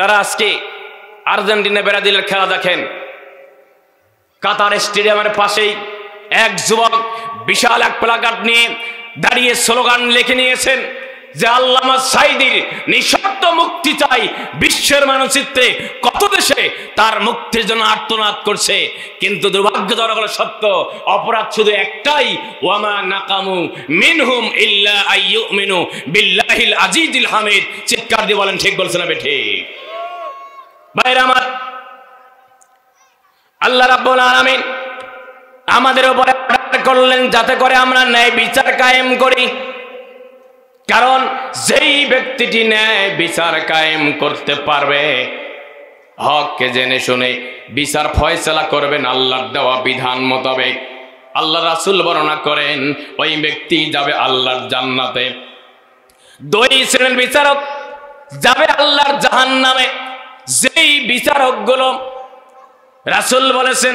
তারা আজকে আর্জেন্টিনা ব্রাজিলের খেলা দেখেন, কাতার স্টেডিয়ামের পাশেই এক যুবক বিশাল এক প্লাকার্ড নিয়ে দাঁড়িয়ে স্লোগান লিখে নিয়েছেন যে আল্লামা সাঈদীর নিঃশর্ত মুক্তি চাই। বিশ্বের মানচিত্রে কত দেশে তার মুক্তির জন্য আর্তনাদ করছে, কিন্তু দুর্ভাগ্যজনক হলো সত্য, অপরাধ শুধু একটাই, ওয়ামা নাকামু মিনহুম ইল্লা আইয়ুমিনু বিল্লাহিল আজিজিল হামিদ। চিৎকার দিয়ে বলেন ঠিক বলছেন না বেঠি? ভাইরা আমার, আল্লাহ রাব্বুল আলামিন আমাদের উপরে অর্ডার করলেন যাতে করে আমরা ন্যায় বিচার কায়েম করি। কারণ যেই ব্যক্তিটি ন্যায় বিচার কায়েম করতে পারবে, হককে জেনে শুনে বিচার ফয়সালা করবেন আল্লাহর দেওয়া বিধান মোতাবেক, আল্লাহ রাসূল বর্ণনা করেন ওই ব্যক্তি যাবে আল্লাহর জান্নাতে। দুই শ্রেণীর বিচারক যাবে আল্লাহর জাহান্নামে। যেই বিচারক গুলো রাসূল বলেছেন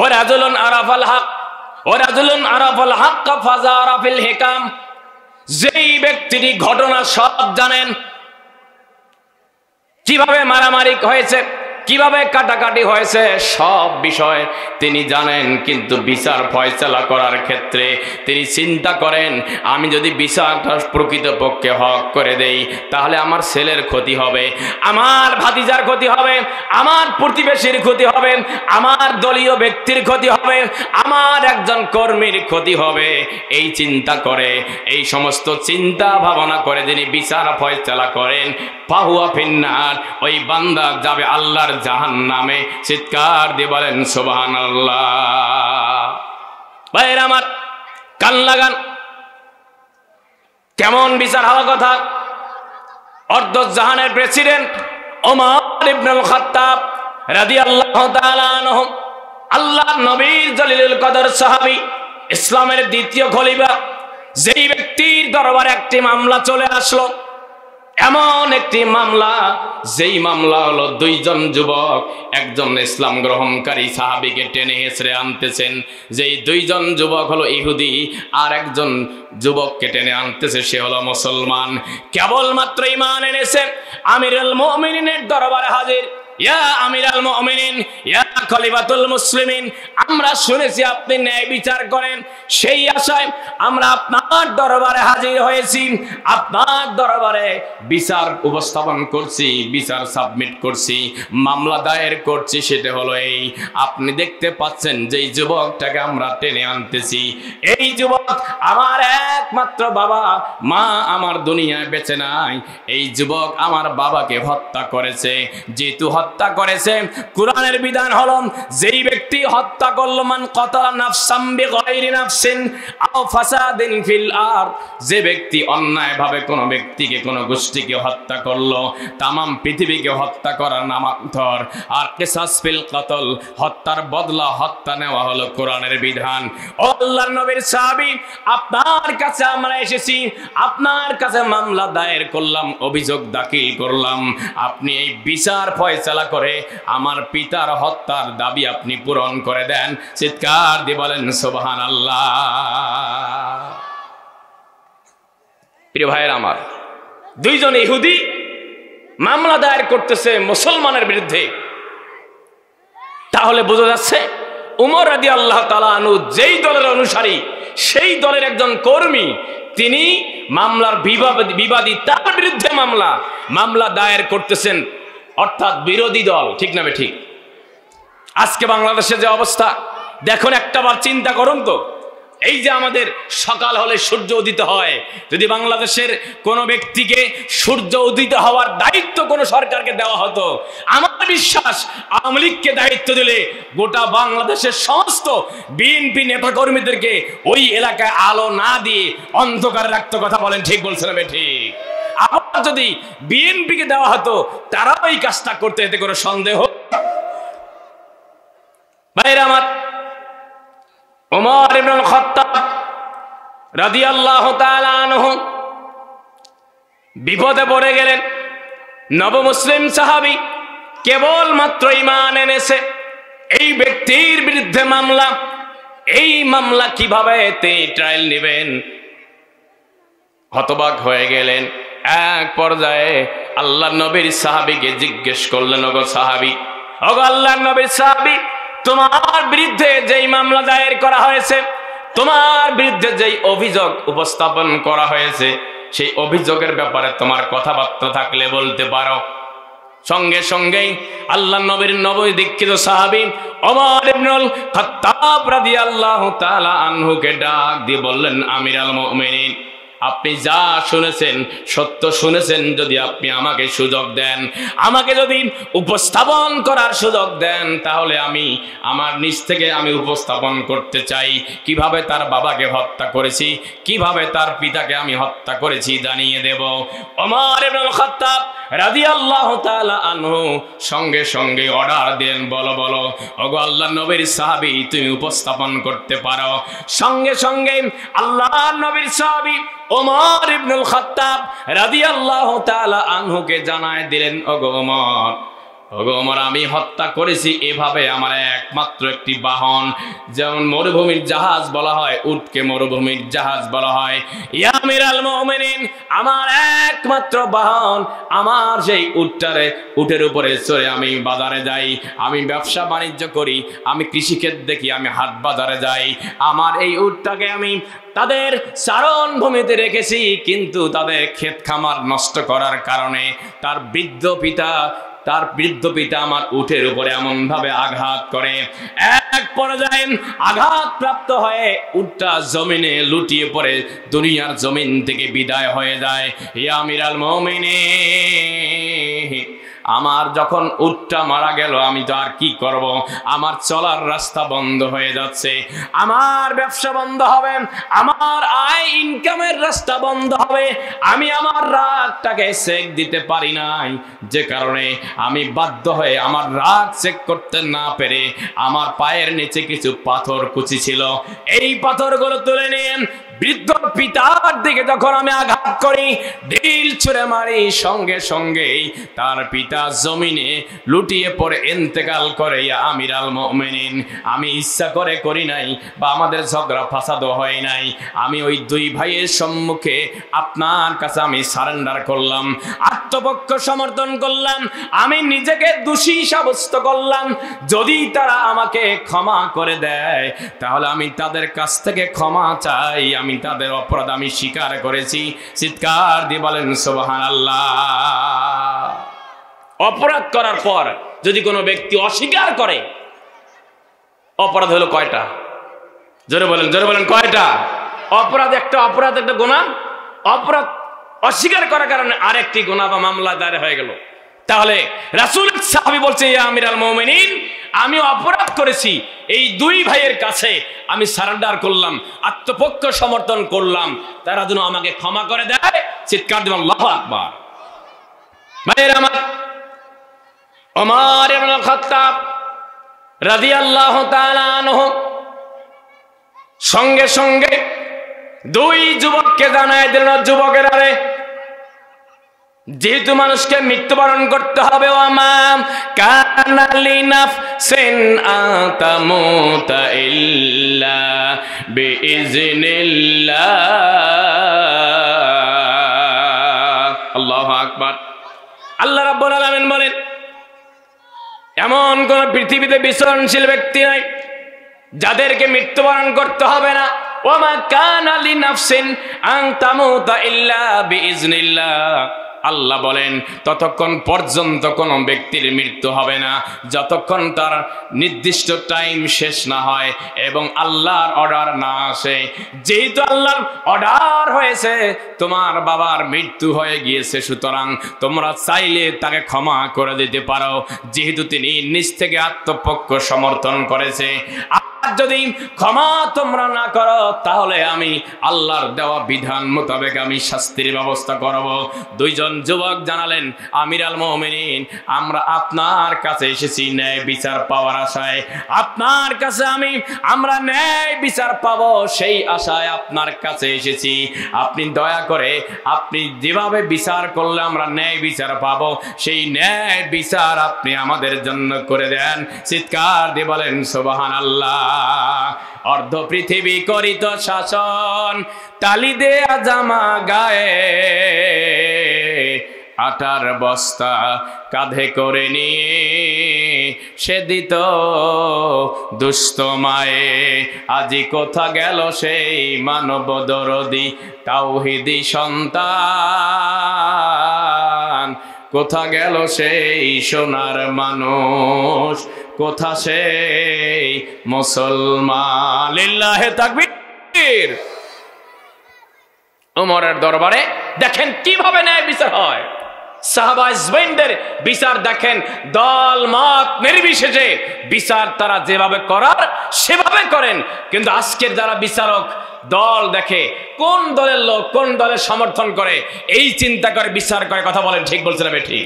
ও রাজুলুন আরাফাল হক ও রাজুলুন আরাফাল হক ফাজারা ফিল হিকাম, যেই ব্যক্তিটি ঘটনা সব জানেন, কিভাবে মারামারি হয়েছে, কিভাবে কাটাকাটি হয়েছে, সব বিষয় তিনি জানেন, কিন্তু বিচার ফয়সালা করার ক্ষেত্রে তিনি চিন্তা করেন আমি যদি বিচারটা প্রকৃতপক্ষে হক করে দেই তাহলে আমার ছেলের ক্ষতি হবে, আমার ভাতিজার ক্ষতি হবে, আমার প্রতিবেশীর ক্ষতি হবে, আমার দলীয় ব্যক্তির ক্ষতি হবে, আমার একজন কর্মীর ক্ষতি হবে। এই চিন্তা করে, এই সমস্ত চিন্তা ভাবনা করে তিনি বিচার ফয়সালা করেন, ফাহুয়া ফিন্নার, ওই বান্দা যাবে আল্লাহর জাহান্নামে। চিৎকার দিয়ে বলেন সুবহানাল্লাহ। ভাইরা আমার, কান লাগান, কেমন বিচার হওয়ার কথা। অর্ধ জাহানের প্রেসিডেন্ট ওমর ইবনুল খাত্তাব রাদিয়াল্লাহু তাআলা আনহু, আল্লাহর নবীর জলিলুল কদর সাহাবী, ইসলামের দ্বিতীয় খলিফা, যেই ব্যক্তির দরবারে একটি মামলা চলে আসলো, এমন একটি মামলা, যেই মামলা হলো দুইজন যুবক একজন ইসলাম গ্রহণকারী সাহাবীকে টেনে হেঁচড়ে আনতেছেন। যেই দুইজন যুবক হলো ইহুদি, আর একজন যুবককে টেনে আনতেছে সে হলো মুসলমান, কেবলমাত্র ঈমান এনেছে, আমিরুল মুমিনিনের দরবারে হাজির। ইয়া আমিরাল মুমিনিন, ইয়া খলিফাতুল মুসলিমিন, আমরা শুনেছি আপনি ন্যায় বিচার করেন, সেই আশায় আমরা আপনার দরবারে হাজির হয়েছি, আপনার দরবারে বিচার উপস্থাপন করছি, বিচার সাবমিট করছি, মামলা দায়ের করছি। সেটা হলো এই, আপনি দেখতে পাচ্ছেন যেই যুবকটাকে আমরা টেনে আনতেছি, এই যুবক আমার একমাত্র বাবা, মা আমার দুনিয়ায় বেঁচে নাই, এই যুবক আমার বাবাকে হত্যা করেছে। যেহেতু হত্যা করেছে, কুরআনের বিধান হলো যেই ব্যক্তি হত্যা করলো, মান কাতালা নাফসাম বিগাইরি নাফসিন আও ফাসাদিন ফিল আরদ, যে ব্যক্তি অন্যায়ভাবে কোনো ব্যক্তিকে, কোনো গোষ্ঠীকে হত্যা করলো, তামাম পৃথিবীকে হত্যা করার নামান্তর। আর কিসাস ফিল কতল, হত্যার বদলা হত্যা নেওয়া হলো কোরআনের বিধান। ও আল্লাহর নবীর সাহাবী, আপনার কাছে আমরা এসেছি, আপনার কাছে মামলা দায়ের করলাম, অভিযোগ দাখিল করলাম, আপনি এই বিচার ফয়সালা করে আমার পিতার হত্যার দাবি আপনি পূরণ করে দেন। চিৎকার দিয়ে বলেন সুবহানাল্লাহ। প্রিয় ভাইয়ের আমার, দুইজন ইহুদি মামলা দায়ের করতেছে মুসলমানের বিরুদ্ধে, তাহলে বোঝা যাচ্ছে উমর রাদিয়াল্লাহু তাআলা আনহু যেই দলের অনুসারী, সেই দলের একজন কর্মী, তিনি মামলার বিবাদী, তার বিরুদ্ধে মামলা দায়ের করতেছেন, অর্থাৎ বিরোধী দল। ঠিক না ঠিক? আজকে বাংলাদেশের যে অবস্থা দেখুন, একটাবার চিন্তা করুন তো, এই যে আমাদের সকাল হলে সূর্য উদিত হয়, যদি বাংলাদেশের কোনো ব্যক্তিকে সূর্য উদিত হওয়ার দায়িত্ব কোনো সরকারকে দেওয়া হতো, আমার বিশ্বাস আওয়ামী লীগকে দায়িত্ব দিলে গোটা বাংলাদেশের সমস্ত বিএনপি নেতাকর্মীদেরকে ওই এলাকায় আলো না দিয়ে অন্ধকারে রাখতে। কথা বলেন ঠিক বলছেন না ঠিক? আবার যদি বিএনপিকে দেওয়া হতো, তারাও এই কাজটা করতে, এতে কোনো সন্দেহ। ভাইরা আমার, ওমর ইবনুল খাত্তাব রাদিয়াল্লাহু তাআলা আনহু বিপদে পড়ে গেলেন। নবমুসলিম সাহাবী, কেবলমাত্র ঈমান এনেছে, এই ব্যক্তির বিরুদ্ধে মামলা, এই মামলা কিভাবে ট্রায়াল নেবেন, হতবাক হয়ে গেলেন। এক পর্যায়ে আল্লাহর নবীর সাহাবীকে জিজ্ঞেস করলেন, ওগো সাহাবী, ওগো আল্লাহর নবীর সাহাবী, তোমার বিরুদ্ধে যেই মামলা দায়ের করা হয়েছে, তোমার বিরুদ্ধে যেই অভিযোগ উপস্থাপন করা হয়েছে, সেই অভিযোগের ব্যাপারে তোমার কথাবার্তা থাকলে বলতে পারো। সঙ্গে সঙ্গেই আল্লাহর নবীর নবদীক্ষিত সাহাবী ওমর ইবনুল খাত্তাব রাদিয়াল্লাহু তাআলা আনহুকে ডাক দিয়ে বললেন, আমিরুল মুমিনিন, আপনি যা শুনেছেন সত্য শুনেছেন, যদি আপনি আমাকে সুযোগ দেন, আমাকে যদি উপস্থাপন করার সুযোগ দেন, তাহলে আমি আমার নিজ থেকে আমি উপস্থাপন করতে চাই কিভাবে তার বাবাকে হত্যা করেছি, কিভাবে তার পিতাকে আমি হত্যা করেছি জানিয়ে দেব। ওমর ইবনুল খাত্তাব রাদিয়াল্লাহু তাআলা আনহু সঙ্গে সঙ্গে অর্ডার দেন, বলো বলো ওগো আল্লাহর নবীর সাহাবী, তুমি উপস্থাপন করতে পারো। সঙ্গে সঙ্গে আল্লাহর নবীর সাহাবী ওমর ইবনুল খাত্তাব রাদিয়াল্লাহু তাআলা আনহুকে জানায় দিলেন, ওগো ওমর, ওগো ওমর, আমি হত্যা করেছি এভাবে, আমার একমাত্র একটি বাহন, যেমন মরুভূমির জাহাজ বলা হয়, উটকে মরুভূমির জাহাজ বলা হয়, ইয়া আমিরুল মুমিনিন, আমার একমাত্র বাহন, আমার সেই উটের উপরে চড়ে আমি বাজারে যাই, আমি ব্যবসা বাণিজ্য করি, আমি কৃষিক্ষেত দেখি, আমি হাট বাজারে যাই। আমার এই উটটাকে আমি তাদের চারণ ভূমিতে রেখেছি, কিন্তু তাদের ক্ষেত খামার নষ্ট করার কারণে তার বৃদ্ধ পিতা আমার উটের উপরে এমন ভাবে আঘাত করে, এক পর্যায়ে আঘাত প্রাপ্ত হয়ে উটটা জমিনে লুটিয়ে পড়ে দুনিয়ার জমিন থেকে বিদায় হয়ে যায়। ইয়া আমিরুল মুমিনিন, আমার যখন উটটা মারা গেল, আমি তো আর কি করব, আমার চলার রাস্তা বন্ধ হয়ে যাচ্ছে, আমার ব্যবসা বন্ধ হবে, আমার আয় ইনকামের রাস্তা বন্ধ হবে, আমি আমার রাগটাকে চেক দিতে পারি নাই, যে কারণে আমি বাধ্য হয়ে আমার রাগ চেক করতে না পেরে আমার পায়ের নিচে কিছু পাথর কুচি ছিল, এই পাথরগুলো তুলে নিয়ে বৃদ্ধ পিতার দিকে যখন আমি আঘাত করি, ঢিল ছুঁড়ে মারি, সঙ্গে সঙ্গেই তার পিতা জমিনে লুটিয়ে পড়ে ইন্তেকাল করে। ইয়া আমিরুল মুমিনিন, আমি ইচ্ছা করে করি নাই, বা আমাদের ঝগড়া ফাসাদও হয় নাই, আমি ওই দুই ভাইয়ের সম্মুখে আপনার কাছে আমি সারেন্ডার করলাম, আত্মপক্ষ সমর্থন করলাম, আমি নিজেকে দোষী সাব্যস্ত করলাম, যদি তারা আমাকে ক্ষমা করে দেয় তাহলে আমি তাদের কাছ থেকে ক্ষমা চাই, আমি তাদের অপরাধ আমি স্বীকার করেছি। চিৎকার দিয়ে বলেন সুবহানাল্লাহ। অপরাধ করার পর যদি কোনো ব্যক্তি অস্বীকার করে, অপরাধ হলো কয়টা? জোরে বলেন, জোরে বলেন, কয়টা? অপরাধ একটা গুনাহ, অপরাধ অস্বীকার করার কারণে আরেকটি গুনাহ বা মামলা দায়ের হয়ে গেল। তাহলে রাসূল সাহাবী বলছে, ইয়া আমিরুল মুমিনিন, আমি অপরাধ করেছি, এই দুই ভাইয়ের কাছে আমি সারেন্ডার করলাম, আত্মপক্ষ সমর্থন করলাম, তারা যেন আমাকে ক্ষমা করে দেয়। চিৎকার দিবেন আল্লাহু আকবার। ভাইয়েরা আমার, ওমর ইবনুল খাত্তাব রাদিয়াল্লাহু তাআলা আনহু সঙ্গে সঙ্গে দুই যুবককে জানায় দিলেন, যুবকেরা রে, যেহেতু মানুষকে মৃত্যুবরণ করতে হবে, ওয়ামাম কানা লিনাফসিন আতামুতা ইল্লা বিইজনিল্লাহ। আল্লাহু আকবার। আল্লাহ রাব্বুল আলামিন বলেন, এমন কোন পৃথিবীতে বিচরণশীল ব্যক্তি নাই যাদেরকে মৃত্যুবরণ করতে হবে না। ওয়ামা কানা লিনাফসিন আন তামুতা ইল্লা বিইজনিল্লাহ। আল্লাহ বলেন, ততক্ষণ পর্যন্ত কোন ব্যক্তির মৃত্যু হবে না যতক্ষণ তার নির্দিষ্ট টাইম শেষ না হয় এবং আল্লাহর অর্ডার না আসে। যেহেতু আল্লাহর অর্ডার হয়েছে, তোমার বাবার মৃত্যু হয়ে গিয়েছে, সুতরাং তোমরা চাইলে তাকে ক্ষমা করে দিতে পারো, যেহেতু তিনি নিজ থেকে আত্মপক্ষ সমর্থন করেছে। যদি ক্ষমা তোমরা না করো, তাহলে আমি আল্লাহর দেওয়া বিধান মোতাবেক আমি শাস্তির ব্যবস্থা করব। দুইজন যুবক জানালেন, আমিরুল মুমিনিন, আমরা আপনার কাছে এসেছি ন্যায় বিচার পাওয়ার আশায়, আপনার কাছে আমরা ন্যায় বিচার পাবো সেই আশায় আপনার কাছে এসেছি। আপনি দয়া করে, আপনি যেভাবে বিচার করলে আমরা ন্যায় বিচার পাবো, সেই ন্যায় বিচার আপনি আমাদের জন্য করে দেন। চিৎকার দিয়ে বলেন সুবহানাল্লাহ। অর্ধ পৃথিবী করিত শাসন, তালি দেয়া জামা গায়ে, আটার বস্তা কাঁধে করে নিয়ে সে দিত দুস্থ মায়ে। আজি কোথা গেল সেই মানব দরদি তাওহীদি সন্তান, কোথা গেল সেই সোনার মানুষ, কোথা সেই মুসলমান। লিল্লাহে তাকবীর। ওমরের দরবারে দেখেন কিভাবে ন্যায় বিচার হয়। সাহাবা আজমাইনদের বিচার দেখেন, দল মত নির্বিশেষে বিচার তারা যেভাবে করার সেভাবে করেন। কিন্তু আজকের যারা বিচারক দল দেখে, কোন দলের লোক কোন দলের সমর্থন করে এই চিন্তা করে বিচার করে। কথা বলেন, ঠিক বলছে না বেঠি?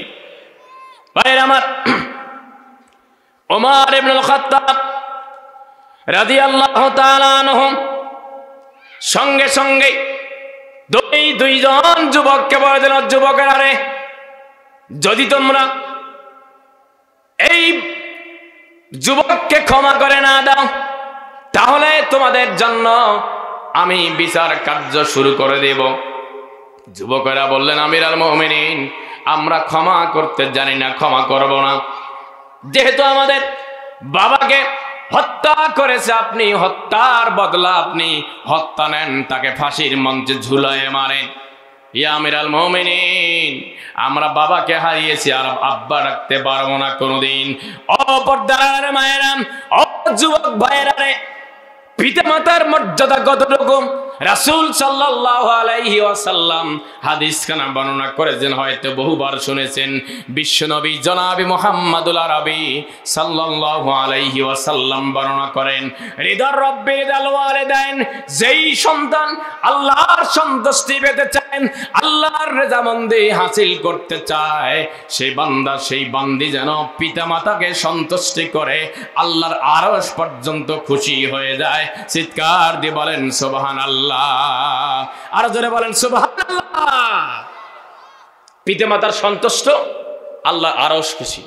ভাইয়েরা আমার, ওমর ইবনুল খাত্তাব রাদিয়াল্লাহু তাআলা আনহু সঙ্গে সঙ্গে দুইজন যুবককে বলে দিল, যুবকেরা রে, যদি তোমরা এই যুবককে ক্ষমা করে না দাও তাহলে তোমাদের জন্য আমি বিচার কার্য শুরু করে দেব। যুবকেরা বললেন, আমিরুল মুমিনিন, আমরা ক্ষমা করতে জানি না, ক্ষমা করব না। যেহেতু আমাদের বাবাকে হত্যা করেছে আপনি, হত্যার বদলা আপনি হত্যা নেন, তাকে ফাঁসির মঞ্চে ঝুলায় মারেন। ইয়া আমিরুল মুমিনিন, আমরা বাবাকে হারিয়েছি আর আব্বা রাখতে পারবো না কোনোদিন। অপরদার মায়েরা, ও যুবক ভাইয়েরা রে, পিতা মাতার মর্যাদা কতটুকু রাসূল সাল্লাল্লাহু আলাইহি ওয়াসাল্লাম হাদিস খানা বর্ণনা করেছেন, হয়তো বহুবার শুনেছেন। বিশ্বনবী জনাবে মুহাম্মাদুল আরবি সাল্লাল্লাহু আলাইহি ওয়াসাল্লাম বর্ণনা করেন, রিদার রব্বি রিদাল ওয়ালিদাইন, যেই সন্তান আল্লাহর সন্তুষ্টি পেতে চায়, আল্লাহর রেজামন্দি হাসিল করতে চায়, সেই বান্দা সেই বান্দি যেন পিতা মাতাকে সন্তুষ্টি করে আল্লাহর আরশ পর্যন্ত খুশি হয়ে যায়। চিৎকার দিয়ে বলেন সুবহানাল্লাহ। আর জোরে বলেন সুবহানাল্লাহ। পিতামাতার সন্তুষ্ট, আল্লাহর আরশ খুশি।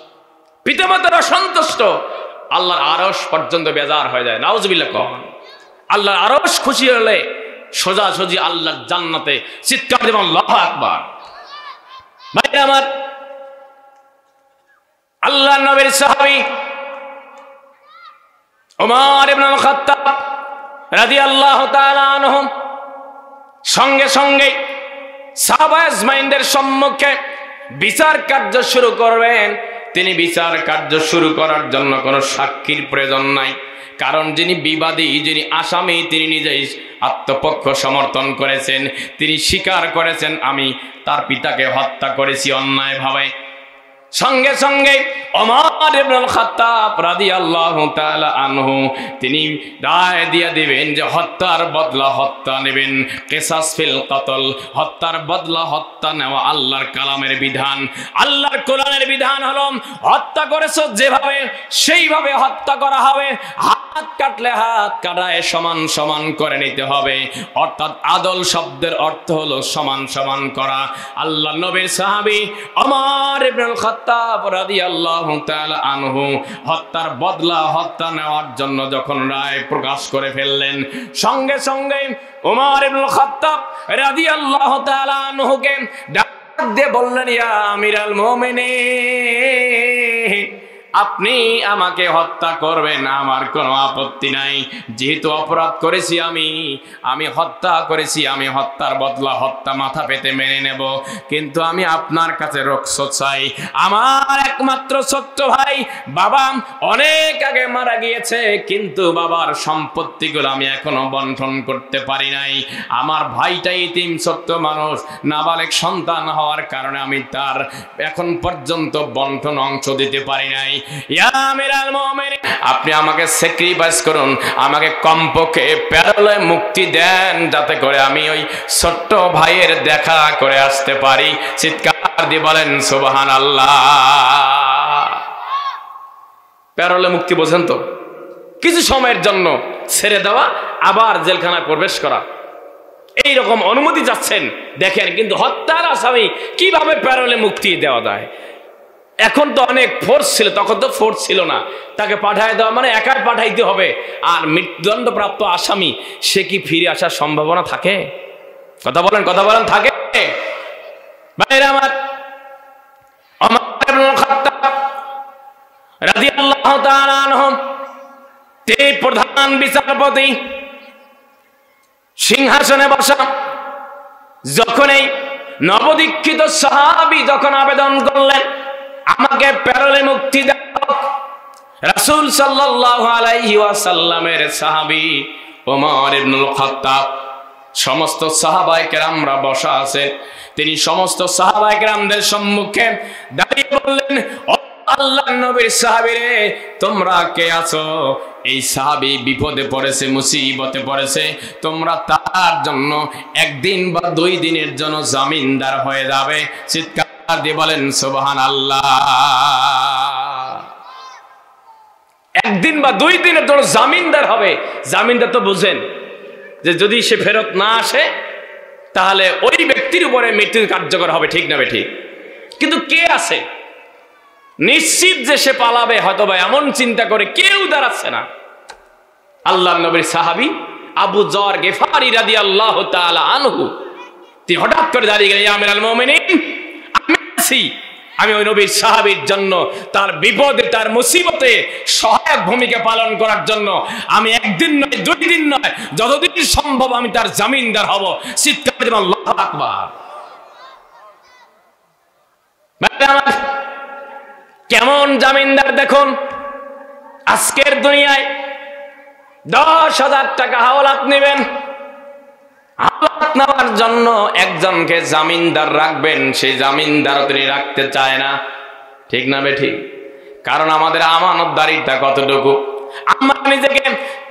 পিতামাতার অসন্তুষ্ট, আল্লাহর আরশ পর্যন্ত বেজার হয়ে যায়। নাউজুবিল্লাহ। কখন আল্লাহর আরশ খুশি হলে সোজাসুজি আল্লাহর জান্নাতে। চিৎকার দিয়ে আল্লাহু আকবার। ভাই আমার, আল্লাহর নবীর সাহাবী ওমর ইবনুল খাত্তাব রাদিয়াল্লাহু তাআলা আনহু সঙ্গে সঙ্গে সাহাবা আজমাইনদের সম্মুখে বিচার কার্য শুরু করবেন। তিনি বিচার কার্য শুরু করার জন্য কোনো সাক্ষীর প্রয়োজন নাই, কারণ যিনি বিবাদী, যিনি আসামি, তিনি নিজেই আত্মপক্ষ সমর্থন করেছেন। তিনি স্বীকার করেছেন, আমি তার পিতাকে হত্যা করেছি অন্যায়ভাবে। সঙ্গে সঙ্গে ওমর ইবনুল খাত্তাব রাদিয়াল্লাহু তাআলা আনহু তিনি রায় দিয়ে দিবেন যে হত্যার বদলা হত্যা নেবেন। কিসাস ফিল কতল, হত্যার বদলা হত্যা নেওয়া আল্লাহর কালামের বিধান। আল্লাহর কোরআনের বিধান হলো হত্যা করেছো যেভাবে সেইভাবে হত্যা করা হবে। হাত কাটলে হাত কাটায় সমান সমান করে নিতে হবে। অর্থাৎ আদল শব্দের অর্থ হলো সমান সমান করা। আল্লাহ নবীর সাহাবী ওমর ইবনুল খাত্তাব রাদিয়াল্লাহু তাআলা আনহু হত্যার বদলা হত্যা নেওয়ার জন্য যখন রায় প্রকাশ করে ফেললেন, সঙ্গে সঙ্গে ওমর ইবনুল খাত্তাব রাদিয়াল্লাহু তাআলা আনহুকে ডাক দিয়ে বললেন, ইয়া আমিরুল মুমিনিন, আপনি আমাকে হত্যা করবেন, আমার কোনো আপত্তি নাই। যেহেতু অপরাধ করেছি আমি হত্যা করেছি, আমি হত্যার বদলা হত্যা মাথা পেতে মেনে নেব। কিন্তু আমি আপনার কাছে রক্ষা চাই। আমার একমাত্র ছোট্ট ভাই, বাবা অনেক আগে মারা গিয়েছে, কিন্তু বাবার সম্পত্তিগুলো আমি এখনো বন্টন করতে পারি নাই। আমার ভাইটা ইতিম ছোট্ট মানুষ, নাবালেগ সন্তান হওয়ার কারণে আমি তার এখন পর্যন্ত বন্টন অংশ দিতে পারি নাই। ইয়া আমিরুল মুমিনিন, আপনি আমাকে স্যাক্রিফাইস করুন, আমাকে কমপক্ষে প্যারোলে মুক্তি দেন, যাতে করে আমি ওই ছোট্ট ভাইয়ের দেখা করে আসতে পারি। চিৎকার দিয়ে বলেন সুবহানাল্লাহ। প্যারোলে মুক্তি বোঝেন তো? কিছু সময়ের জন্য ছেড়ে দেওয়া, আবার জেলখানায় প্রবেশ করা, এইরকম অনুমতি যাচ্ছেন দেখেন। কিন্তু হত্যার আসামি কিভাবে প্যারোলে মুক্তি দেওয়া যায়? এখন তো অনেক ফোর্স ছিল, তখন তো ফোর্স ছিল না। তাকে পাঠায় দেওয়া মানে একাই পাঠাইতে হবে। আর মৃত্যুদণ্ডপ্রাপ্ত আসামি, সে কি ফিরে আসার সম্ভাবনা থাকে? কথা বলেন থাকে? ভাইরা আমার, রাদিয়াল্লাহু তাআলা আনহু তিনি প্রধান বিচারপতি, সিংহাসনে বসা। যখন এই নবদীক্ষিত সাহাবী যখন আবেদন করলেন আমাকে প্যারোলে মুক্তি দাও, রাসূল সাল্লাল্লাহু আলাইহি ওয়াসাল্লামের সাহাবী ওমর ইবনুল খাত্তাব সমস্ত সাহাবায়ে কেরামরা বসা আছেন, তিনি সমস্ত সাহাবায়ে কেরামদের সম্মুখে দাঁড়িয়ে বললেন, ও আল্লাহর নবীর সাহাবীরে, তোমরা কে আছো? এই সাহাবী বিপদে পড়েছে, মুসিবতে পড়েছে, তোমরা তার জন্য একদিন বা 2 দিনের জন্য জামিনদার হয়ে যাবে। চিৎকার দিয়ে বলেন সুবহানাল্লাহ। একদিন বা 2 দিনের জন্য জামিনদার হবে। জামিনদার তো বুঝেন যে যদি সে ফেরত না আসে তাহলে ওই ব্যক্তির উপরে মৃত্যু কার্যকর হবে, ঠিক না বেঠিক? কিন্তু কে আছে নিশ্চিত যে সে পালাবে, হয়তো বা এমন চিন্তা করে কেউ দাঁড়াচ্ছে না। আল্লাহর নবীর সাহাবী আবু যর গিফারি রাদিয়াল্লাহু তাআলা আনহু তিনি হঠাৎ করে দাঁড়িয়ে গেলেন, ইয়া আমিরুল মুমিনিন, আমি আছি, আমি ওই নবীর সাহাবীর জন্য তার বিপদে তার মুসিবতে সহায়ক ভূমিকা পালন করার জন্য আমি একদিন নয় 2 দিন নয় যতদিন সম্ভব আমি তার জামিনদার হব। চিৎকার দিয়ে আল্লাহু আকবার। কেমন জামিনদার দেখুন, আজকের দুনিয়ায় 10,000 টাকা হাওলাত নেবেন, হাওলাত নেওয়ার জন্য একজনকে জামিনদার রাখবেন, সেই জামিনদার তিনি রাখতে চায় না, ঠিক না বেঠিক? কারণ আমাদের আমানতদারিটা কতটুকু, আমরা নিজেকে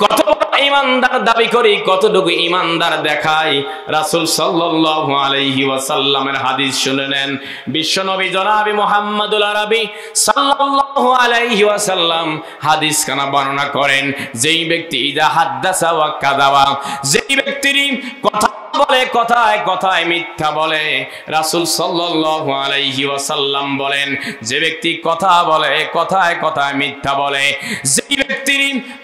কত বড় ঈমানদার দাবি করি, কতটুকু ঈমানদার দেখাই। রাসূল সাল্লাল্লাহু আলাইহি ওয়াসাল্লামের হাদিস শুনে নেন। বিশ্বনবী জনাবে মুহাম্মদুল আরবি সাল্লাল্লাহু আলাইহি ওয়াসাল্লাম হাদিস খানা বর্ণনা করেন, যেই ব্যক্তি ইদা হাদ্দাসা ওয়া কাযাবা, যেই ব্যক্তির কথা বলে কথায় কথায় মিথ্যা বলে, রাসূল সাল্লাল্লাহু আলাইহি ওয়াসাল্লাম বলেন, যে ব্যক্তি কথা বলে কথায় কথায় মিথ্যা বলে, যেই ব্যক্তি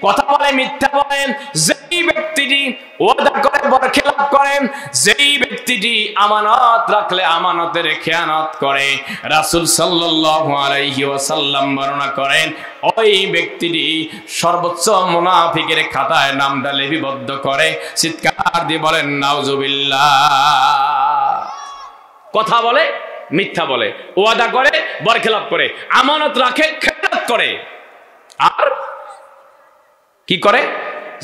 কথা বলে মিথ্যা বলেন, যেই ব্যক্তিটি ওয়াদা করে বরখেলাপ করেন, যেই ব্যক্তিটি আমানত রাখলে আমানতের খেয়ানত করে, রাসূল সাল্লাল্লাহু আলাইহি ওয়াসাল্লাম বর্ণনা করেন ওই ব্যক্তিটি সর্বোচ্চ মুনাফিকের খাতায় নামটা লিপিবদ্ধ করে। চিৎকার দিয়ে বলেন নাউজুবিল্লাহ। কথা বলে মিথ্যা বলে, ওয়াদা করে বরখেলাপ করে, আমানত রাখে খেয়ানত করে, আর কি করে?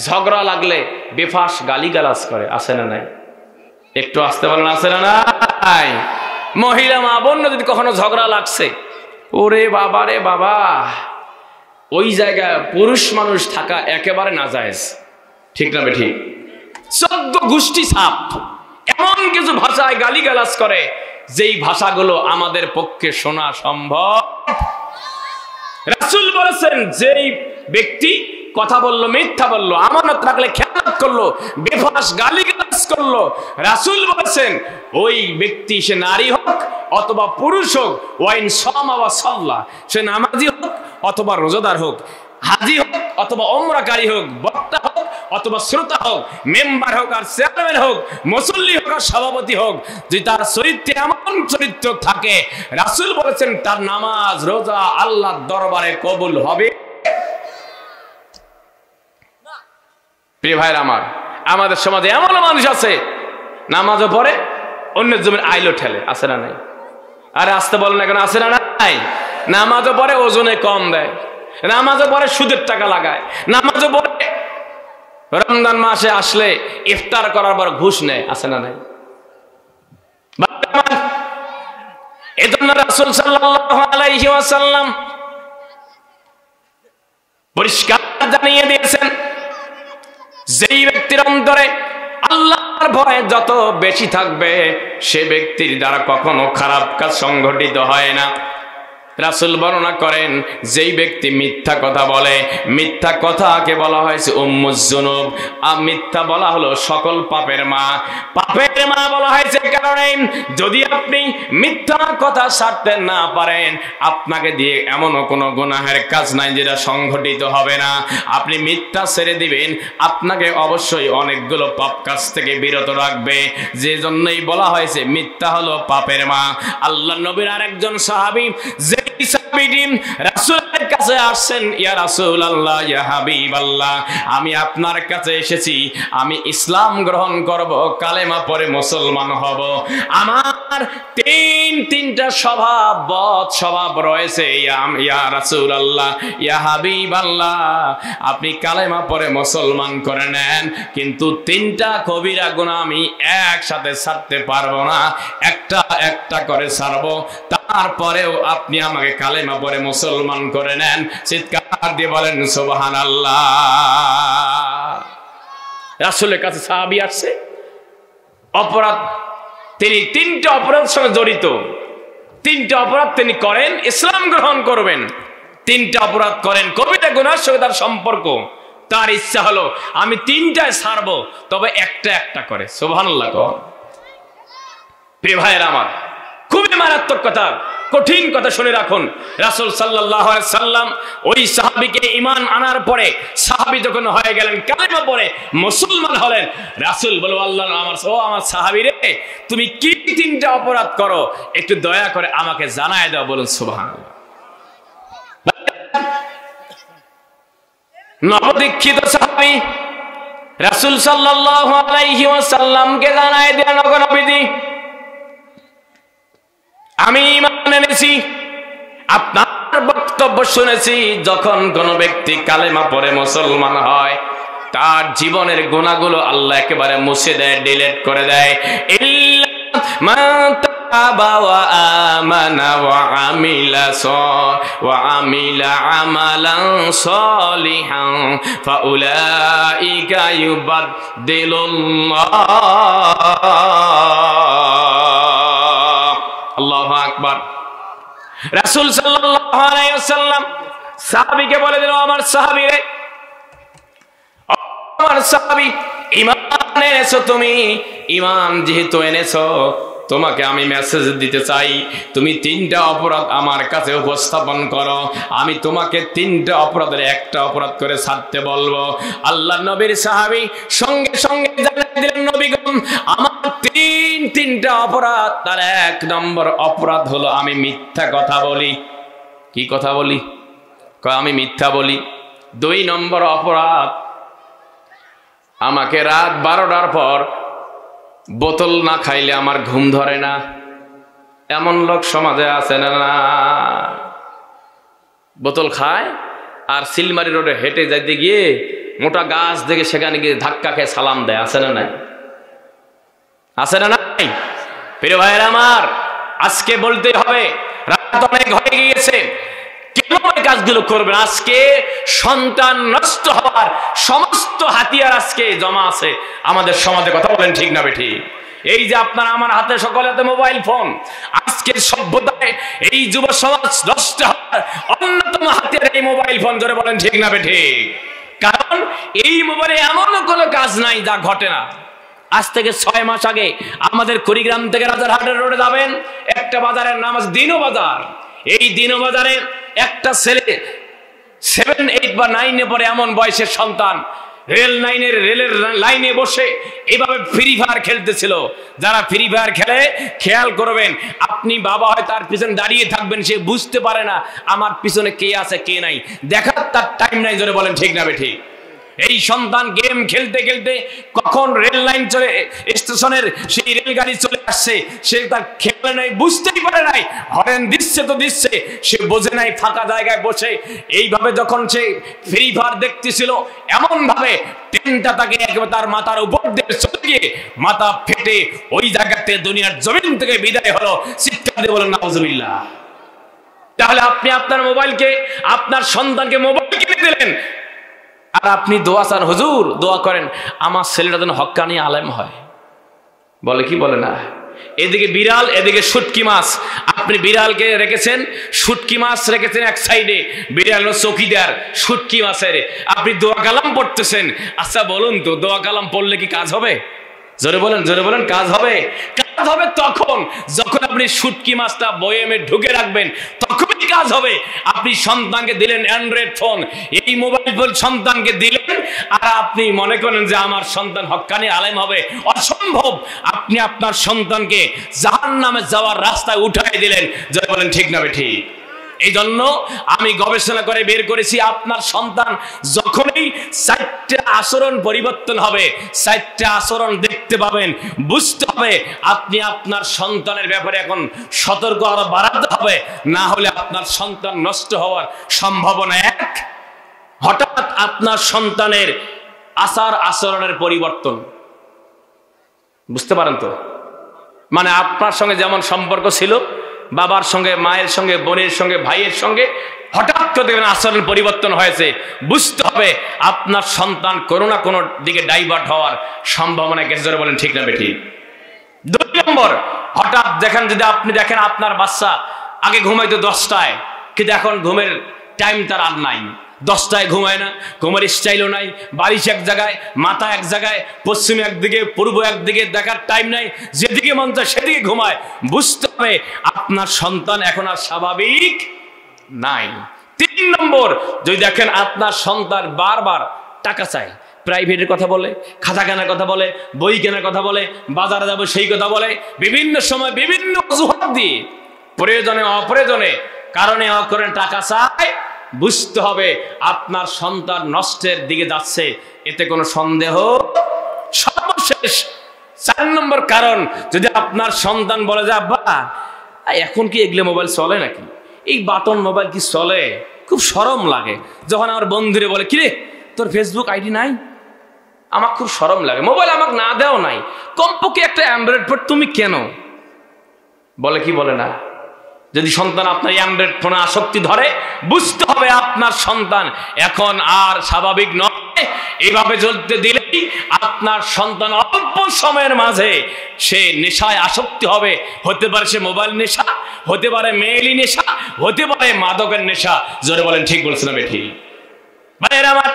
ঝগড়া লাগলে বেফাস গালিগালাজ করে। আছে না নাই? একটু আসতে বলেন, আছে না নাই? মহিলা মা বোন যদি কখনো ঝগড়া লাগছে, ওরে বাবা রে বাবা, ওই জায়গায় পুরুষ মানুষ থাকা একেবারে নাজায়েজ, ঠিক না বেঠিক? 14 গোষ্ঠী ছাপ এমন কিছু ভাষায় গালিগালাজ করে যেই ভাষাগুলো আমাদের পক্ষে শোনা সম্ভব। রাসূল বলেছেন, যেই ব্যক্তি কথা বললো, মিথ্যা বললো, আমানত রাখলে খেয়ানত করলো, বেফাস গালিগালাজ করলো, রাসূল বলেছেন ওই ব্যক্তি, সে নারী হোক অথবা পুরুষ হোক, ওয়াইন সামা ওয়া সাল্লা, সে নামাজি হোক অথবা রোজাদার হোক, হাজি হোক অথবা ওমরাকারী হোক, বক্তা হোক অথবা শ্রোতা হোক, মেম্বার হোক আর চেয়ারম্যান হোক, মুসল্লি হোক আর সভাপতি হোক, যদি তার চরিত্রে এমন চরিত্র থাকে, রাসূল বলেছেন তার নামাজ রোজা আল্লাহর দরবারে কবুল হবে। প্রিয় ভাইরা আমার, আমাদের সমাজে এমন মানুষ আছে নামাজও পড়ে, অন্যের জমির আইলো ঠেলে। আছে না নাই? আরে আসতে বলেন না কেন? আছে না নাই? নামাজও পড়ে, ওজনে কম দেয়, নামাজও পড়ে, সুদের টাকা লাগায়, নামাজও পড়ে, রমজান মাসে আসলে ইফতার করার পর ঘুষ নেয়। আছে না নাই? এজন্য রাসূল সাল্লাল্লাহু আলাইহি ওয়াসাল্লাম পরিষ্কার জানিয়ে দিয়েছেন, যেই ব্যক্তির অন্তরে আল্লাহর ভয় যত বেশি থাকবে, সে ব্যক্তির দ্বারা কখনো খারাপ কাজ সংঘটিত হয় না। রাসূল বর্ণনা করেন, যেই ব্যক্তি মিথ্যা কথা বলে, মিথ্যা কথাকে বলা হয়েছে উম্মুজ জুনুব, আর মিথ্যা বলা হলো সকল পাপের মা। পাপের মা বলা হয়েছে কারণে যদি আপনি মিথ্যা কথা ছাড়তে না পারেন, আপনাকে দিয়ে এমনও কোনো গুনাহের কাজ নাই যেটা সংঘটিত হবে না। আপনি মিথ্যা ছেড়ে দিবেন, আপনাকে অবশ্যই অনেকগুলো পাপ কাজ থেকে বিরত রাখবে। যে জন্যই বলা হয়েছে মিথ্যা হলো পাপের মা। আল্লাহর নবীর আরেকজন সাহাবী, যে যেই সাহাবীটি রাসূলের কাছে আসছেন, ইয়া রাসূলুল্লাহ, ইয়া হাবিবাল্লাহ, আমি আপনার কাছে এসেছি, আমি ইসলাম গ্রহণ করব, কালেমা পড়ে মুসলমান হব। আমার তিনটা স্বভাব, বদ স্বভাব রয়েছে, ইয়া রাসূলুল্লাহ, ইয়া হাবিবাল্লাহ, আপনি কালেমা পড়ে মুসলমান করে নেন, কিন্তু তিনটা কবিরা গুনাহ আমি একসাথে ছাড়তে পারবো না, একটা একটা করে ছাড়বো। তারপরেও আপনি আমাকে কালেমা পড়ে মুসলমান করে নেন। চিৎকার দিয়ে বলেন সুবহানাল্লাহ। রাসূলের কাছে সাহাবী আসছে, অপরাধ, তিনি তিনটা অপরাধের সঙ্গে জড়িত, তিনটা অপরাধ তিনি করেন, ইসলাম গ্রহণ করবেন, তিনটা অপরাধ করেন, কবিরা গুনাহের সঙ্গে তার সম্পর্ক। তার ইচ্ছা হলো আমি তিনটায় ছাড়বো, তবে একটা একটা করে। সুবহানাল্লাহ। প্রিয় ভাইয়েরা আমার, খুবই মারাত্মক কথা, কঠিন কথা শুনে রাখুন। রাসূল সাল্লাল্লাহু আলাইহি সাল্লাম ওই সাহাবীকে ঈমান আনার পরে, সাহাবী যখন হয়ে গেলেন, কালেমা পড়ে মুসলমান হলেন, রাসূল বলল, আল্লাহ আমার সাহাবী রে, তুমি কি তিনটা অপরাধ করো, একটু দয়া করে আমাকে জানায় দাও। বলুন সুবহানাল্লাহ। নবদীক্ষিত সাহাবী রাসূল সাল্লাল্লাহু আলাইহি ওয়াসাল্লামকে জানায় দেন, ওগো নবীজি, আমি ঈমান এনেছি, আপনার বক্তব্য শুনেছি, যখন কোন ব্যক্তি কালেমা পড়ে মুসলমান হয়, তার জীবনের গুনাহগুলো আল্লাহ একেবারে মুছে দেয়, ডিলিট করে দেয়। ইল্লা মান তাবা ওয়া আমানা ওয়া আমিলা আমালান সলিহান ফাউলাইকা ইউবাদদিলুল্লাহ। আল্লাহু আকবার। রাসূল সাল্লাল্লাহু আলাইহি ওয়াসাল্লাম সাহাবীকে বলে দিল, আমার সাহাবী রে, আমার সাহাবী, ঈমান এনেছো তুমি, ঈমান যেহেতু এনেছো, তোমাকে আমি মেসেজ দিতে চাই, তুমি তিনটা অপরাধ আমার কাছে উপস্থাপন করো, আমি তোমাকে তিনটা অপরাধের একটা অপরাধ করে ছাড়তে বলবো। আল্লাহ নবীর সাহাবী সঙ্গে সঙ্গে জানিয়ে দিলেন, নবীগণ, আমার তিনটা অপরাধ। তার এক নম্বর অপরাধ হলো আমি মিথ্যা কথা বলি। কি কথা বলি? আমি মিথ্যা বলি। 2 নম্বর অপরাধ, আমাকে রাত 12টার পর বোতল না খাইলে আমার ঘুম ধরে না। এমন লোক সমাজে আছে না? বোতল খায় আর সিলমারি রোডে হেঁটে যাইতে গিয়ে মোটা গাছ দেখে সেখানে গিয়ে ধাক্কা খেয়ে সালাম দেয়, আছে না নাই? আছে না নাই? প্রিয় ভাইয়েরা আমার, আজকে বলতে হবে, রাত অনেক হয়ে গিয়েছে, কেন এই কাজগুলো করবেন? আজকে সন্তান নষ্ট হওয়ার সমস্ত হাতিয়ার আজকে জমা আছে আমাদের সমাজে। কথা বলেন ঠিক না বেঠিক? এই যে আপনার আমার হাতে, সকলের হাতে মোবাইল ফোন, আজকের সভ্যতায় এই যুব সমাজ নষ্ট হওয়ার অন্যতম হাতিয়ার এই মোবাইল ফোন। জোরে বলেন ঠিক না বেঠিক? কারণ এই মোবাইলে এমন কোনো কাজ নাই যা ঘটে না। আজ থেকে 6 মাস আগে আমাদের কুড়িগ্রাম থেকে রাজারহাটের রোডে যাবেন, একটা বাজারের নাম আছে দিনো বাজার। এই দিনো বাজারে একটা ছেলে 7, 8 বা 9-এ পড়ে, এমন বয়সের সন্তান, রেলের লাইনে বসে এভাবে ফ্রি ফায়ার খেলতেছিল। যারা ফ্রি ফায়ার খেলে, খেয়াল করবেন, আপনি বাবা হয় তার পিছনে দাঁড়িয়ে থাকবেন, সে বুঝতে পারে না আমার পিছনে কে আছে কে নাই, দেখার তার টাইম নাই। জোরে বলেন ঠিক না বেঠিক? এই সন্তান গেম খেলতে খেলতে কখন রেল লাইন চলে, স্টেশনের সেই রেলগাড়ি চলে আসছে, সে তার খেয়াল নাই, বুঝতেই পারে নাই। হরেন দিচ্ছে তো দিচ্ছে, সে বোঝে নাই, ফাঁকা জায়গায় বসে এইভাবে যখন সে ফ্রি ফায়ার দেখতেছিল, এমন ভাবে ট্রেনটা তাকে একেবারে তার মাথার উপর দিয়ে চলে গিয়ে মাথা ফেটে ওই জায়গাতে দুনিয়ার জমিন থেকে বিদায় হলো। চিৎকার দিয়ে বলেন নাউজুবিল্লাহ। তাহলে আপনি আপনার মোবাইলকে, আপনার সন্তানকে মোবাইল কিনে দিলেন, আর আপনি দোয়া চান, হুজুর দোয়া করেন আমার ছেলেটা যেন হক্কানি আলেম হয়। বলে কি বলে না? এদিকে বিড়াল, এদিকে শুটকি মাছ। আপনি বিড়ালকে রেখেছেন, শুটকি মাছ রেখেছেন এক সাইডে, বিড়াল চৌকিদার শুটকি মাছের। আপনি দোয়া কালাম পড়তেছেন। আচ্ছা বলুন তো, দোয়া কালাম পড়লে কি কাজ হবে? জোরে বলেন, জোরে বলেন, কাজ হবে? কাজ হবে তখন যখন আপনি শুটকি মাছটা বয়েমে ঢুকে রাখবেন, তখনই কাজ হবে। আপনি সন্তানকে দিলেন অ্যান্ড্রয়েড ফোন, এই মোবাইল ফোন সন্তানকে দিলেন, আর আপনি মনে করেন যে আমার সন্তান হক্কানি আলেম হবে। অসম্ভব। আপনি আপনার সন্তানকে জাহান্নামে যাওয়ার রাস্তায় উঠাই দিলেন। জয় বলেন ঠিক না ঠিক? এই জন্য আমি গবেষণা করে বের করেছি, আপনার সন্তান যখনই 4টা আচরণ পরিবর্তন হবে, 4টা আচরণ দেখতে পাবেন, বুঝতে হবে আপনি আপনার সন্তানের ব্যাপারে এখন সতর্ক আরো বাড়াতে হবে, না হলে আপনার সন্তান নষ্ট হওয়ার সম্ভাবনা এক। হঠাৎ আপনার সন্তানের আচার আচরণের পরিবর্তন, বুঝতে পারেন তো? মানে আপনার সঙ্গে যেমন সম্পর্ক ছিল, বাবার সঙ্গে, মায়ের সঙ্গে, বোনের সঙ্গে, ভাইয়ের সঙ্গে, হঠাৎ করে দেখবেন আচরণ পরিবর্তন হয়েছে, বুঝতে হবে আপনার সন্তান কোনো না কোনো দিকে ডাইভার্ট হওয়ার সম্ভাবনা গেছে। জোরে বলেন ঠিক না বেঠিক? 2 নম্বর, হঠাৎ দেখেন, যদি আপনি দেখেন আপনার বাচ্চা আগে ঘুমাইতো 10টায়, কিন্তু এখন ঘুমের টাইম তার আর নাই, 10টায় ঘুমায় না, ঘুমের স্টাইলও নাই, বালিশ এক জায়গায়, মাথা এক জায়গায়, পশ্চিম একদিকে, পূর্ব একদিকে, দেখার টাইম নাই, যেদিকে মন চায় সেদিকে ঘুমায়, বুঝতে হবে আপনার সন্তান এখন আর স্বাভাবিক নাই। 3 নম্বর, যদি দেখেন আপনার সন্তান বারবার টাকা চায়, প্রাইভেটের কথা বলে, খাতা কেনার কথা বলে, বই কেনার কথা বলে, বাজারে যাবো সেই কথা বলে, বিভিন্ন সময় বিভিন্ন অজুহাত দিয়ে প্রয়োজনে অপ্রয়োজনে কারণে অকারণে টাকা চায়, বুঝতে হবে আপনার সন্তান নষ্টের দিকে যাচ্ছে, এতে কোনো সন্দেহ। সর্বশেষ 4 নম্বর কারণ, যদি আপনার সন্তান বলে যে আব্বা এখন কি এগুলো মোবাইল চলে নাকি, এই বাটন মোবাইল কি চলে, খুব শরম লাগে। যখন আমার বন্ধুরে বলে কিরে তোর ফেসবুক আইডি নাই, আমার খুব শরম লাগে, মোবাইল আমাকে না দেও নাই, কমপক্ষে একটা অ্যান্ড্রয়েড ফোন তুমি কেন, বলে কি বলে না? যদি সন্তান আপনার অ্যান্ড্রয়েড ফোনে আসক্তি ধরে, বুঝতে হবে আপনার সন্তান এখন আর স্বাভাবিক নয়। এভাবে চলতে দিলেই আপনার সন্তান অল্প সময়ের মাঝে সে নেশায় আসক্তি হবে। হতে পারে সে মোবাইল নেশা, হতে পারে মেয়েলি নেশা, হতে পারে মাদকের নেশা। জোরে বলেন ঠিক বলছেন না বেঠি? ভাইয়েরা আমার,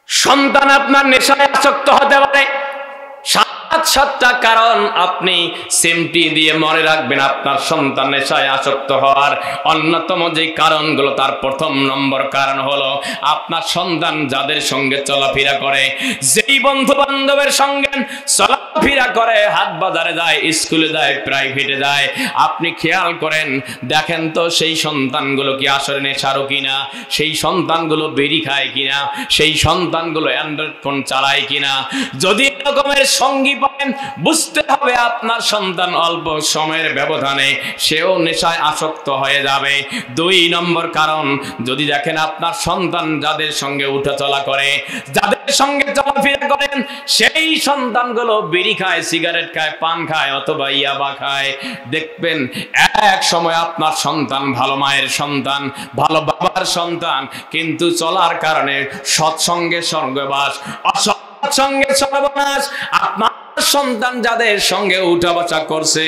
সন্তান আপনার নেশায় আসক্ত হতে পারে 7টা কারণ আপনি সিমটি দিয়ে মনে রাখবেন আপনার সন্তান নেশায় আসক্ত হওয়ার অন্যতম যে কারণগুলো, তার 1 নম্বর কারণ হলো আপনার সন্তান যাদের সঙ্গে চলাফেরা করে, যেই বন্ধু বান্ধবের সঙ্গে চলাফেরা করে, হাট বাজারে যায়, স্কুলে যায়, প্রাইভেটে যায়, আপনি খেয়াল করেন দেখেন তো সেই সন্তানগুলো কি আসলে নেশারও কিনা, সেই সন্তানগুলো বেরি খায় কিনা, সেই সন্তানগুলো অ্যান্ড্রয়েড ফোন চালায় কিনা। যদি এরকমের সঙ্গী পাবেন, বুঝতে হবে আপনার সন্তান অল্প সময়ের ব্যবধানে সেও নেশায় আসক্ত হয়ে যাবে। 2 নম্বর কারণ, যদি দেখেন আপনার সন্তান যাদের সঙ্গে উঠা চলা করে, যাদের সঙ্গে চলাফেরা করেন, সেই সন্তানগুলো বিড়ি খায়, সিগারেট খায়, পান খায়, অথবা ইয়াবা খায়, দেখবেন এক সময় আপনার সন্তান ভালো মায়ের সন্তান, ভালো বাবার সন্তান, কিন্তু চলার কারণে সৎসঙ্গে স্বর্গবাস, অসৎসঙ্গে সর্বনাশ। আপনার সন্তান যাদের সঙ্গে উঠা বসা করছে,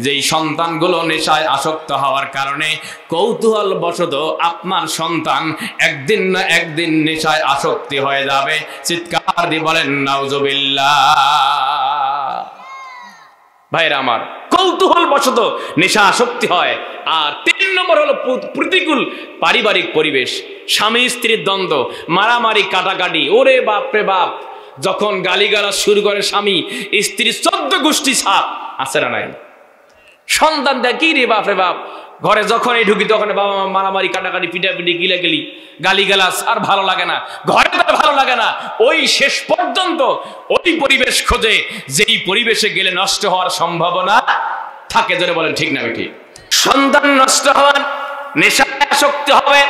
যেই সন্তানগুলো নেশায় আসক্ত হওয়ার কারণে কৌতূহল বশত আপনার সন্তান একদিন না একদিন নেশায় আসক্তি হয়ে যাবে। চিৎকার দিয়ে বলেন নাউজুবিল্লাহ। ভাইরা আমার, কৌতূহল বশত নেশা আসক্তি হয়। আর 3 নম্বর হলো প্রতিকূল পারিবারিক পরিবেশ, স্বামী স্ত্রীর দ্বন্দ্ব, মারামারি, কাটাকাটি। ওরে বাপ রে বাপ, যখন গালিগালাজ শুরু করে স্বামী, স্ত্রী 14 গোষ্ঠী ছাপ আছে না নাই? সন্তান দেখি রে বাপ রে বাপ, ঘরে যখনই ঢুকি তখন বাবা মা মারামারি, কাটাকাটি, পিটাপিটি, গিলাগিলি, গালিগালাজ, আর ভালো লাগে না, ঘরে তো ভালো লাগে না। ওই শেষ পর্যন্ত ওই পরিবেশ খোঁজে যেই পরিবেশে গেলে নষ্ট হওয়ার সম্ভাবনা থাকে। জোরে বলেন ঠিক না বেঠিক? সন্তান নষ্ট হওয়ার, নেশায় আসক্তি হবে।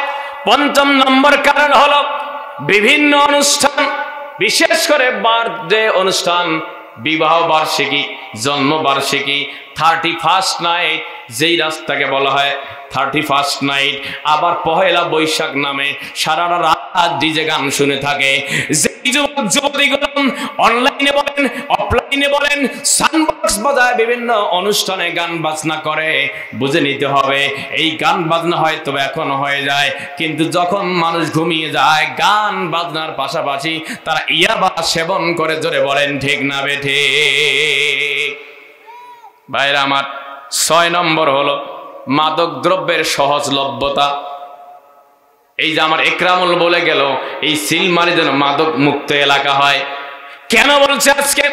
5 নম্বর কারণ হলো বিভিন্ন অনুষ্ঠান, বিশেষ করে বার্থডে অনুষ্ঠান, বিবাহ বার্ষিকী, জন্মবার্ষিকী, 31st নাইট, যেই রাস্তাকে বলা হয় 31st নাইট। আবার পহেলা বৈশাখ নামে সারা রাত ডিজে গান শুনে থাকে। যেই যুবক যুবতীগুলো অনলাইনে বলেন, অফলাইনে বলেন, সাউন্ডবক্স বাজায়, বিভিন্ন অনুষ্ঠানে গান বাজনা করে, বুঝে নিতে হবে এই গান বাজনা হয়তো এখন হয়ে যায়, কিন্তু যখন মানুষ ঘুমিয়ে যায়, গান বাজনার পাশাপাশি তারা ইয়াবা সেবন করে। জোরে বলেন ঠিক না বেঠিক? ভাইরা আমার, 6 নম্বর হলো মাদক দ্রব্যের সহজলভ্যতা। এই যে আমার একরামুল বলে গেল, এই সিলমারি যেন মাদক মুক্ত এলাকা হয়। কেন বলছে আজকে?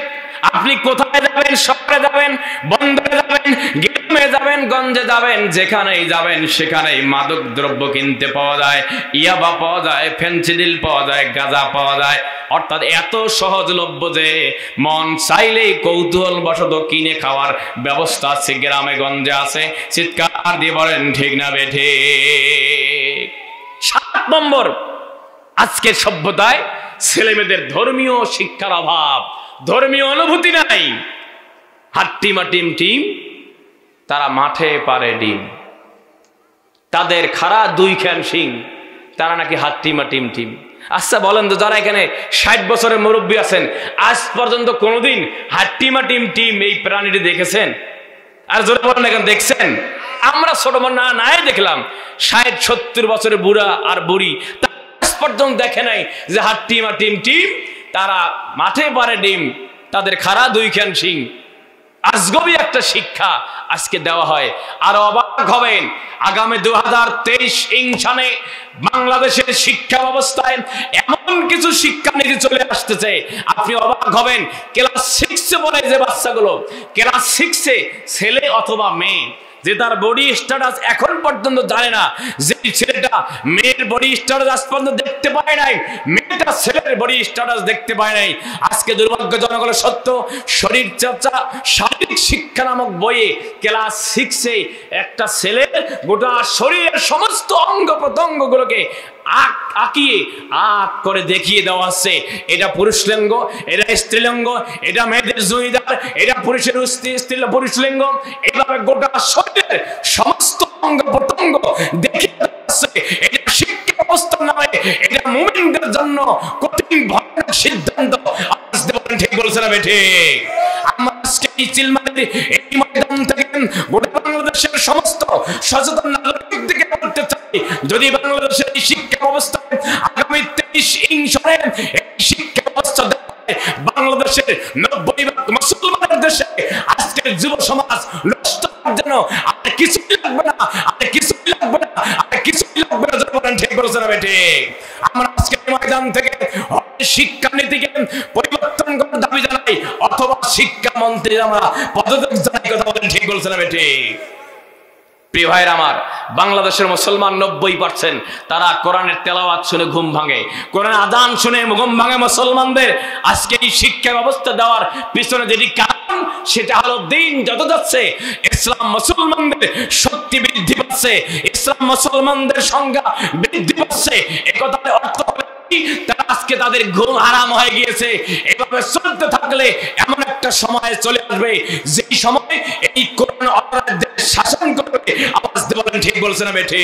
আপনি কোথায় যাবেন, শহরে যাবেন, বন্দরে যাবেন, গ্রামে যাবেন, গঞ্জে যাবেন, যেখানেই যাবেন সেখানেই মাদক দ্রব্য কিনতে পাওয়া যায়, ইয়াবা পাওয়া যায়, ফেনসিডিল পাওয়া যায়, গাঁজা পাওয়া যায়। অর্থাৎ এত সহজলভ্য যে মন চাইলেই কৌতূহল বশত কিনে খাওয়ার ব্যবস্থা আছে, গ্রামে গঞ্জে আছে। চিৎকার দিয়ে বলেন ঠিক না বেঠে? 7 নম্বর, আজকের সভ্যতায় ছেলেমেয়েদের ধর্মীয় শিক্ষার অভাব, ধর্মীয় অনুভূতি নাই। হাট্টিমা টিম টিম, তারা মাঠে পারে ডিম, তাদের খাড়া 2 খ্যান শিং, তারা নাকি হাট্টিমা টিম টিম। আচ্ছা বলেন তো, যারা এখানে 60 বছরের মুরব্বী আছেন, আজ পর্যন্ত কোনোদিন হাট্টিমা টিম টিম এই প্রাণীটি দেখেছেন? আর জোরে বলেন এখানে দেখছেন? আমরা ছোট না নাই দেখলাম 60-70 বছরের বুড়া আর বুড়ি আজ পর্যন্ত দেখে নাই যে হাট্টিমা টিম টিম, তারা মাঠে পারে ডিম, তাদের খাড়া 2 খ্যান শিং। আজগবি একটা শিক্ষা আজকে দেওয়া হয়। আর অবাক হবেন, আগামী 2023 সালে বাংলাদেশের শিক্ষা ব্যবস্থায় এমন কিছু শিক্ষানীতি চলে আসতেছে, আপনি অবাক হবেন। ক্লাস 6 পড়ে যে বাচ্চাগুলো, ক্লাস 6 ছেলে অথবা মেয়ে, যে তার বডি স্ট্যাটাস এখন পর্যন্ত জানে না, যে ছেলেটা মেয়ের বডি স্ট্যাটাস আজ পর্যন্ত দেখতে পায় নাই, মেয়েটা ছেলের বডি স্ট্যাটাস দেখতে পায় নাই। আজকে দুর্ভাগ্যজনক হলো সত্য, শরীর চর্চা শারীরিক শিক্ষা নামক বইয়ে ক্লাস 6 একটা ছেলের গোটা শরীরের সমস্ত অঙ্গ প্রত্যঙ্গ গুলোকে আঁকিয়ে করে দেখিয়ে দেওয়া আছে। এটা পুরুষ লিঙ্গ, এটা স্ত্রীলিঙ্গ, এটা মেয়েদের জুইদার, এটা পুরুষের পুরুষ লিঙ্গ, এইভাবে গোটা শরীরের সমস্ত অঙ্গ প্রত্যঙ্গ দেখিয়ে দেওয়া আছে। এটা শিক্ষা ব্যবস্থার নামে এটা মুমিনদের জন্য কঠিন ভয়ানক সিদ্ধান্ত। ঠিক বলছে না বেঠে? আমরা আজকে এই চিলমারির এই ময়দান থেকে গোটা বাংলাদেশের সমস্ত সচেতন নাগরিক দিকে বলতে চাই, যদি বাংলাদেশের এই শিক্ষা ব্যবস্থায় আগামী 23 সালে এই শিক্ষা ব্যবস্থা বাংলাদেশের 90% মুসলমানের দেশে আজকের যুব সমাজ নষ্ট করার জন্য আর কিছুই লাগবে না, আর কিছুই লাগবে না, আর কিছুই লাগবে না। ঠিক বলছে না বেঠে? আমরা আজকে ময়দান থেকে শিক্ষানীতিকে পরিবর্তন করার দাবি জানাই, অথবা শিক্ষামন্ত্রী আমরা পদত্যাগ জানাই। কথা বলেন ঠিক বলছে না বেঠে? প্রিয় ভাইরা আমার, বাংলাদেশের মুসলমান 90% তারা কোরআনের তেলাওয়াত শুনে ঘুম ভাঙে, কোরআনের আযান শুনে ঘুম ভাঙে মুসলমানদের। আজকে এই শিক্ষা ব্যবস্থা দেওয়ার পিছনে যেটি কারণ, সেটা হলো দিন যত যাচ্ছে ইসলাম মুসলমানদের শক্তি বৃদ্ধি পাচ্ছে, ইসলাম মুসলমানদের সংখ্যা বৃদ্ধি পাচ্ছে। একথার অর্থ তারা আজকে তাদের ঘুম হারাম হয়ে গিয়েছে। এভাবে চলতে থাকলে এমন একটা সময় চলে আসবে, যে সময় এই কোরআন শাসন করবে। আওয়াজ দিয়ে বলেন ঠিক বলছে না বেঠে?